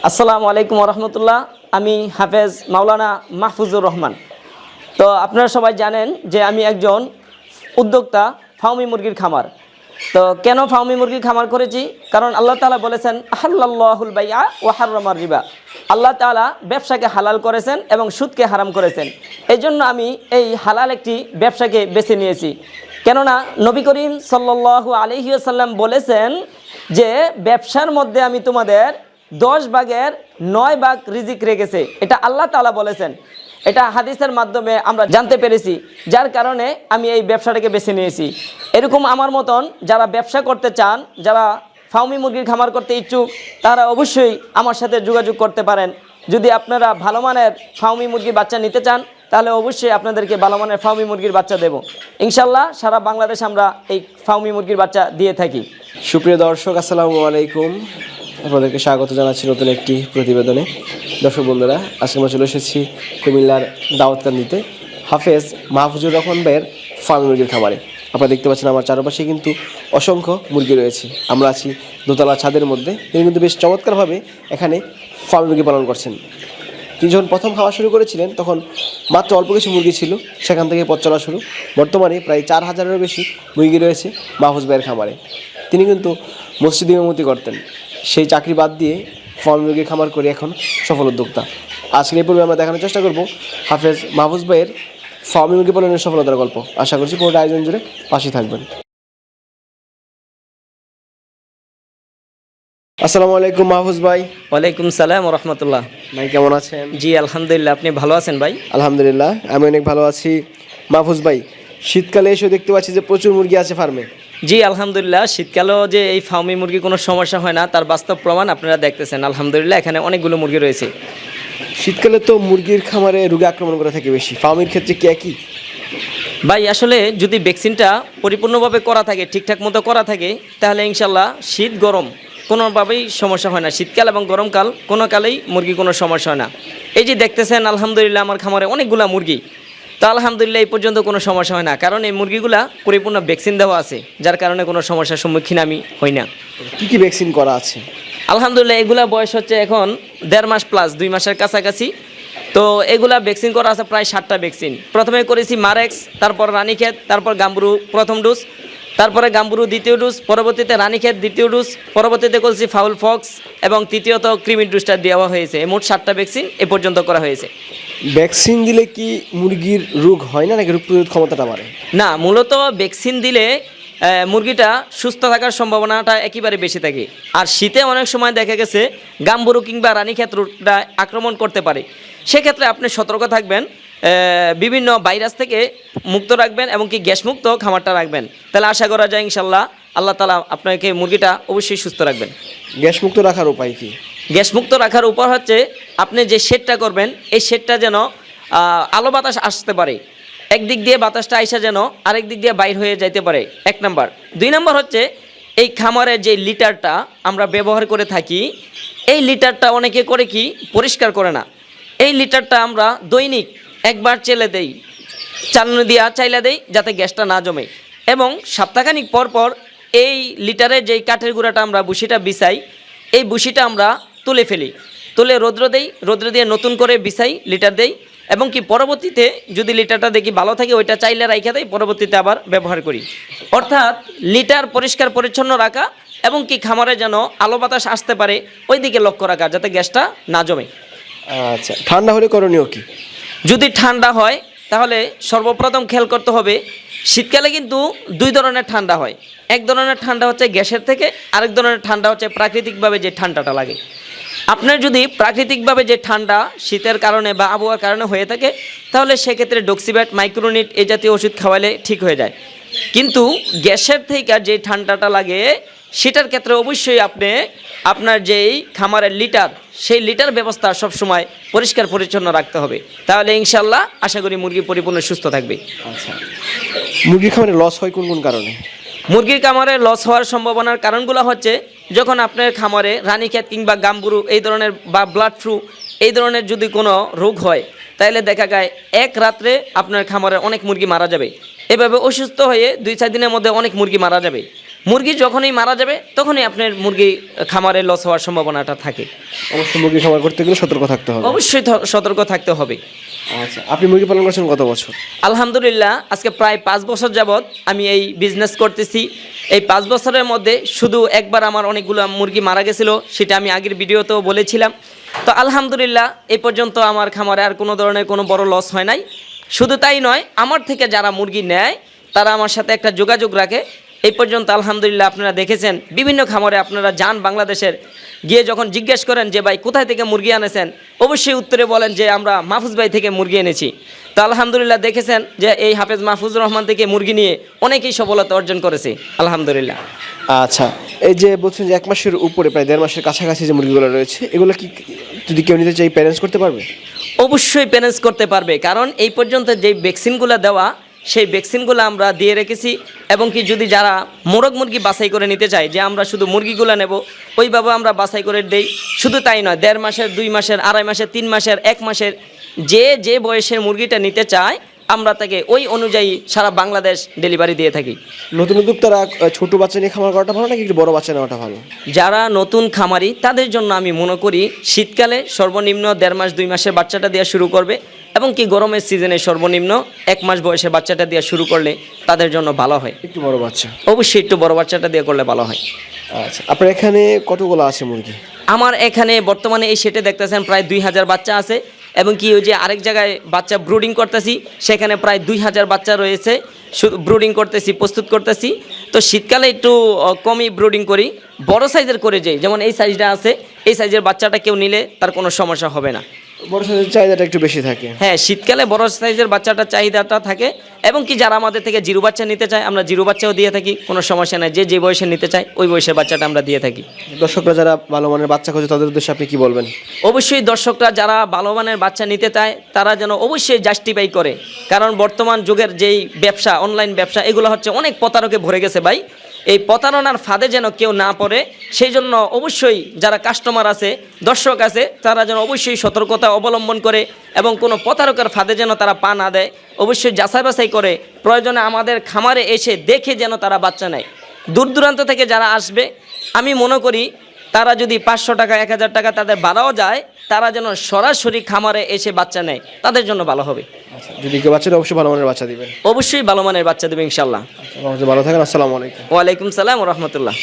আসসালামু আলাইকুম রহমতুল্লাহ। আমি হাফেজ মাওলানা মাহফুজুর রহমান। তো আপনারা সবাই জানেন যে আমি একজন উদ্যোক্তা ফাউমি মুরগির খামার। তো কেন ফাউমি মুরগির খামার করেছি? কারণ আল্লাহ তাআলা বলেছেন আহাল্লাল্লাহুল বাইআ ওয়া হাররামার রিবা। আল্লাহ তাআলা ব্যবসাকে হালাল করেছেন এবং সুদকে হারাম করেছেন। এই জন্য আমি এই হালাল একটি ব্যবসাকে বেছে নিয়েছি। কেননা নবী করিম সাল্লাল্লাহু আলাইহি ওয়াসাল্লাম বলেছেন যে ব্যবসার মধ্যে আমি তোমাদের 10 ভাগের 9 ভাগ রিজিক রেখেছে। এটা আল্লাহ তাআলা বলেছেন। এটা হাদিসের মাধ্যমে আমরা জানতে পেরেছি, যার কারণে আমি এই ব্যবসাটাকে বেছে নিয়েছি। এরকম আমার মতন যারা ব্যবসা করতে চান, যারা ফাউমি মুরগির খামার করতে ইচ্ছুক, তারা অবশ্যই আমার সাথে যোগাযোগ করতে পারেন। যদি আপনারা ভালো মানের ফাউমি মুরগির বাচ্চা নিতে চান, তাহলে অবশ্যই আপনাদেরকে ভালো মানের ফাউমি মুরগির বাচ্চা দেব ইনশাল্লাহ। সারা বাংলাদেশ আমরা এই ফাউমি মুরগির বাচ্চা দিয়ে থাকি। সুপ্রিয় দর্শক, আসসালামু আলাইকুম। আপনাদেরকে স্বাগত জানাচ্ছি নতুন একটি প্রতিবেদনে। দর্শক বন্ধুরা, আজকে আমরা চলে এসেছি কুমিল্লার দাউদকান্দিতে হাফেজ মাহফুজুর রহমান ভাইয়ের ফার্মি মুরগির খামারে। আপনারা দেখতে পাচ্ছেন আমার চারপাশে কিন্তু অসংখ্য মুরগি রয়েছে। আমরা আছি দোতলা ছাদের মধ্যে। তিনি কিন্তু বেশ চমৎকারভাবে এখানে ফার্মি মুরগি পালন করছেন। তিনি যখন প্রথম খাওয়া শুরু করেছিলেন তখন মাত্র অল্প কিছু মুরগি ছিল, সেখান থেকে পথ চলা শুরু। বর্তমানে প্রায় 4000-এরও বেশি মুরগি রয়েছে মাহফুজ ভাইয়ের খামারে। তিনি কিন্তু মসজিদ ইমামতি করতেন, সেই চাকরি বাদ দিয়ে ফার্মি মুরগির খামার করে এখন সফল উদ্যোক্তা। আজকের এই পর্বে আমরা দেখানোর চেষ্টা করব হাফেজ মাহফুজ ভাইয়ের ফার্মি মুরগি পালনের সফলতার গল্প। আশা করছি পুরোটা আয়োজন জুড়ে পাশে থাকবেন। আসসালামু আলাইকুম মাহফুজ ভাই। ওয়ালাইকুম সালাম ওয়া রাহমাতুল্লাহ। ভাই কেমন আছেন? জি আলহামদুলিল্লাহ। আপনি ভালো আছেন ভাই? আলহামদুলিল্লাহ, আমি অনেক ভালো আছি। মাহফুজ ভাই, শীতকালে এসে দেখতে পাচ্ছি যে প্রচুর মুরগি আছে ফার্মে। জি আলহামদুলিল্লাহ। শীতকালেও যে এই ফার্মি মুরগি কোনো সমস্যা হয় না, তার বাস্তব প্রমাণ আপনারা দেখতেছেন। আলহামদুলিল্লাহ, এখানে অনেকগুলো মুরগি রয়েছে। শীতকালে তো মুরগির খামারে রোগে আক্রমণ করে থাকে বেশি, ফার্মের ক্ষেত্রে কি একই? ভাই আসলে যদি ভ্যাকসিনটা পরিপূর্ণভাবে করা থাকে, ঠিকঠাক মতো করা থাকে, তাহলে ইনশাল্লাহ শীত গরম কোনোভাবেই সমস্যা হয় না। শীতকাল এবং গরমকাল কোনো কালেই মুরগি কোনো সমস্যা হয় না। এই যে দেখতেছেন আলহামদুলিল্লাহ আমার খামারে অনেকগুলা মুরগি। তো আলহামদুলিল্লাহ এই পর্যন্ত কোনো সমস্যা হয় না, কারণ এই মুরগিগুলা পরিপূর্ণ ভ্যাকসিন দেওয়া আছে, যার কারণে কোনো সমস্যার সম্মুখীন আমি হই না। কী কী ভ্যাকসিন করা আছে? আলহামদুলিল্লাহ এগুলা বয়স হচ্ছে এখন 1.5 মাস প্লাস, 2 মাসের কাছাকাছি। তো এগুলা ভ্যাকসিন করা আছে প্রায় 7টা ভ্যাকসিন। প্রথমে করেছি মারেক্স, তারপর রানীক্ষেত, তারপর গাম্বুরু প্রথম ডোজ, তারপরে গাম্বুরু দ্বিতীয় ডোজ, পরবর্তীতে রানীক্ষেত দ্বিতীয় ডোজ, পরবর্তীতে করেছি ফাউল ফক্স এবং তৃতীয়ত কৃমির ডোজটা দেওয়া হয়েছে। মোট 7টা ভ্যাকসিন এ পর্যন্ত করা হয়েছে। ভ্যাকসিন দিলে কি মুরগির রোগ হয় না, নাকি রোগ প্রতিরোধ ক্ষমতাটা বাড়ে? না, মূলত ভ্যাকসিন দিলে মুরগিটা সুস্থ থাকার সম্ভাবনাটা একেবারে বেশি থাকে। আর শীতে অনেক সময় দেখা গেছে গাম্বুরু কিংবা রানীক্ষেত রোগটা আক্রমণ করতে পারে। সেক্ষেত্রে আপনি সতর্ক থাকবেন, বিভিন্ন ভাইরাস থেকে মুক্ত রাখবেন এবং কি গ্যাসমুক্ত খামারটা রাখবেন। তাহলে আশা করা যায় ইনশাল্লাহ আল্লাহ তাআলা আপনাকে মুরগিটা অবশ্যই সুস্থ রাখবেন। গ্যাসমুক্ত রাখার উপায় কি? গ্যাসমুক্ত রাখার উপায় হচ্ছে আপনি যে শেডটা করবেন, এই শেডটা যেন আলো বাতাস আসতে পারে। একদিক দিয়ে বাতাসটা আইসা যেন আরেক দিক দিয়ে বাইর হয়ে যাইতে পারে, 1 নাম্বার। 2 নাম্বার হচ্ছে এই খামারের যে লিটারটা আমরা ব্যবহার করে থাকি, এই লিটারটা অনেকে করে কি পরিষ্কার করে না। এই লিটারটা আমরা দৈনিক একবার চেলে দেই, চালনি দিয়া চাইলা দেই, যাতে গ্যাসটা না জমে। এবং সপ্তাহখানিক পর পর এই লিটারের যেই কাঠের গুঁড়াটা আমরা বুসিটা বিছাই, এই বুসিটা আমরা তুলে ফেলি, তুলে রৌদ্র দেই, রৌদ্র দিয়ে নতুন করে বিছাই, লিটার দেই। এবং কি পরবর্তীতে যদি লিটারটা দেখি ভালো থাকে, ওইটা চাইলে রাইখা দেয়, পরবর্তীতে আবার ব্যবহার করি। অর্থাৎ লিটার পরিষ্কার পরিচ্ছন্ন রাখা এবং কি খামারে যেন আলো বাতাস আসতে পারে ওই দিকে লক্ষ্য রাখা, যাতে গ্যাসটা না জমে। আচ্ছা, ঠান্ডা হলে করণীয় কি? যদি ঠান্ডা হয় তাহলে সর্বপ্রথম খেয়াল করতে হবে, শীতকালে কিন্তু 2 ধরনের ঠান্ডা হয়। এক ধরনের ঠান্ডা হচ্ছে গ্যাসের থেকে, আরেক ধরনের ঠান্ডা হচ্ছে প্রাকৃতিকভাবে যে ঠান্ডাটা লাগে। আপনার যদি প্রাকৃতিকভাবে যে ঠান্ডা শীতের কারণে বা আবহাওয়ার কারণে হয়ে থাকে, তাহলে সেক্ষেত্রে ডক্সিব্যাট, মাইক্রোনিট এই জাতীয় ওষুধ খাওয়ালে ঠিক হয়ে যায়। কিন্তু গ্যাসের থেকে যে ঠান্ডাটা লাগে, সেটার ক্ষেত্রে অবশ্যই আপনি আপনার যেই খামারের লিটার, সেই লিটার ব্যবস্থা সবসময় পরিষ্কার পরিচ্ছন্ন রাখতে হবে। তাহলে ইনশাল্লাহ আশা করি মুরগি পরিপূর্ণ সুস্থ থাকবে। আচ্ছা, মুরগির খামারে লস হয় কোন কোন কারণে? মুরগির খামারে লস হওয়ার সম্ভাবনার কারণগুলো হচ্ছে, যখন আপনার খামারে রানীক্ষেত কিংবা গাম্বুরু এই ধরনের বা ব্লাড ফ্লু এই ধরনের যদি কোনো রোগ হয়, তাহলে দেখা যায় এক রাত্রে আপনার খামারে অনেক মুরগি মারা যাবে। এভাবে অসুস্থ হয়ে 2-4 দিনের মধ্যে অনেক মুরগি মারা যাবে। মুরগি যখনই মারা যাবে তখনই আপনার মুরগি খামারে লস হওয়ার সম্ভাবনাটা থাকে। অবশ্যই মুরগি খামার করতে গেলে সতর্ক থাকতে হবে। অবশ্যই সতর্ক থাকতে হবে। আচ্ছা, আপনি মুরগি পালন করছেন কত বছর? আলহামদুলিল্লাহ আজকে প্রায় 5 বছর যাবৎ আমি এই বিজনেস করতেছি। এই 5 বছরের মধ্যে শুধু একবার আমার অনেকগুলো মুরগি মারা গেছিলো, সেটা আমি আগের ভিডিওতেও বলেছিলাম। তো আলহামদুলিল্লাহ এই পর্যন্ত আমার খামারে আর কোনো ধরনের কোনো বড় লস হয় নাই। শুধু তাই নয়, আমার থেকে যারা মুরগি নেয় তারা আমার সাথে একটা যোগাযোগ রাখে। এই পর্যন্ত আলহামদুলিল্লাহ আপনারা দেখেছেন বিভিন্ন খামারে আপনারা যান বাংলাদেশের, গিয়ে যখন জিজ্ঞেস করেন যে ভাই কোথায় থেকে মুরগি আনেছেন, অবশ্যই উত্তরে বলেন যে আমরা মাহফুজ ভাই থেকে মুরগি এনেছি। তো আলহামদুলিল্লাহ দেখেছেন যে এই হাফেজ মাহফুজুর রহমান থেকে মুরগি নিয়ে অনেকেই সফলতা অর্জন করেছে আলহামদুলিল্লাহ। আচ্ছা, এই যে বলছেন যে 1 মাসের উপরে প্রায় 1.5 মাসের কাছাকাছি যে মুরগিগুলো রয়েছে, এগুলো কি যদি কেউ নিতে চাই প্যারেন্টস করতে পারবে? অবশ্যই প্যারেন্টস করতে পারবে, কারণ এই পর্যন্ত যেই ভ্যাকসিনগুলো দেওয়া সেই ভ্যাকসিনগুলো আমরা দিয়ে রেখেছি। এবং কি যদি যারা মোরগ মুরগি বাছাই করে নিতে চায় যে আমরা শুধু মুরগিগুলো নেব, ওইভাবে আমরা বাছাই করে দেই। শুধু তাই নয়, 1.5 মাসের, 2 মাসের, 2.5 মাসের, 3 মাসের, 1 মাসের যে বয়সের মুরগিটা নিতে চায় আমরা তাকে ওই অনুযায়ী সারা বাংলাদেশ ডেলিভারি দিয়ে থাকি। নতুন উদ্যোক্তারা ছোট বাচ্চা নিয়ে খামার করাটা ভালো নাকি একটু বড় বাচ্চা নেওয়াটা ভালো? যারা নতুন খামারি তাদের জন্য আমি মনে করি শীতকালে সর্বনিম্ন 1.5 মাস 2 মাসের বাচ্চাটা দেওয়া শুরু করবে, এবং কি গরমের সিজনে সর্বনিম্ন 1 মাস বয়সে বাচ্চাটা দেওয়া শুরু করলে তাদের জন্য ভালো হয়। একটু বড় বাচ্চা অবশ্যই একটু বড় বাচ্চাটা দিয়ে করলে ভালো হয়। আচ্ছা, আপনার এখানে কতগুলো আছে মুরগি? আমার এখানে বর্তমানে এই সেটে দেখতেছেন প্রায় 2000 বাচ্চা আছে, এবং কি ওই যে আরেক জায়গায় বাচ্চা ব্রুডিং করতেছি সেখানে প্রায় 2000 বাচ্চা রয়েছে, শুধু ব্রুডিং করতেছি, প্রস্তুত করতেছি। তো শীতকালে একটু কমই ব্রুডিং করি, বড় সাইজের করে যাই। যেমন এই সাইজটা আছে, এই সাইজের বাচ্চাটা কেউ নিলে তার কোনো সমস্যা হবে না। বড় সাইজের চাহিদাটা একটু বেশি থাকে। হ্যাঁ, শীতকালে বড় সাইজের বাচ্চাটার চাহিদাটা থাকে, এবং কি যারা আমাদের থেকে জিরো বাচ্চা নিতে চায় আমরা জিরো বাচ্চাও দিয়ে থাকি, কোনো সমস্যা নাই। যে বয়সে নিতে চায় ওই বয়সের বাচ্চাটা আমরা দিয়ে থাকি। দর্শকরা যারা ভালো মানের বাচ্চা খোঁজে তাদের উদ্দেশ্যে আপনি কি বলবেন? অবশ্যই দর্শকরা যারা ভালো মানের বাচ্চা নিতে চায় তারা যেন অবশ্যই জাস্টিফাই করে, কারণ বর্তমান যুগের যেই ব্যবসা, অনলাইন ব্যবসা, এগুলো হচ্ছে অনেক প্রতারকে ভরে গেছে ভাই। এই প্রতারণার ফাঁদে যেন কেউ না পড়ে, সেই জন্য অবশ্যই যারা কাস্টমার আছে, দর্শক আছে, তারা যেন অবশ্যই সতর্কতা অবলম্বন করে এবং কোনো প্রতারকের ফাঁদে যেন তারা পা না দেয়। অবশ্যই যাচাই বাছাই করে প্রয়োজনে আমাদের খামারে এসে দেখে যেন তারা বাচ্চা নেয়। দূর দূরান্ত থেকে যারা আসবে, আমি মনে করি তারা যদি 500 টাকা 1000 টাকা তাদের বাড়াও যায়, তারা যেন সরাসরি খামারে এসে বাচ্চা নেয়, তাদের জন্য ভালো হবে। আচ্ছা, যদি কেউ বাচ্চা নেয় অবশ্যই ভালো মানের বাচ্চা দিবেন। অবশ্যই ভালো মানের বাচ্চা দেবে ইনশাল্লাহ। ভালো থাকেন। আসসালামু আলাইকুম। ওয়ালাইকুম সালাম ওয়া রাহমাতুল্লাহ।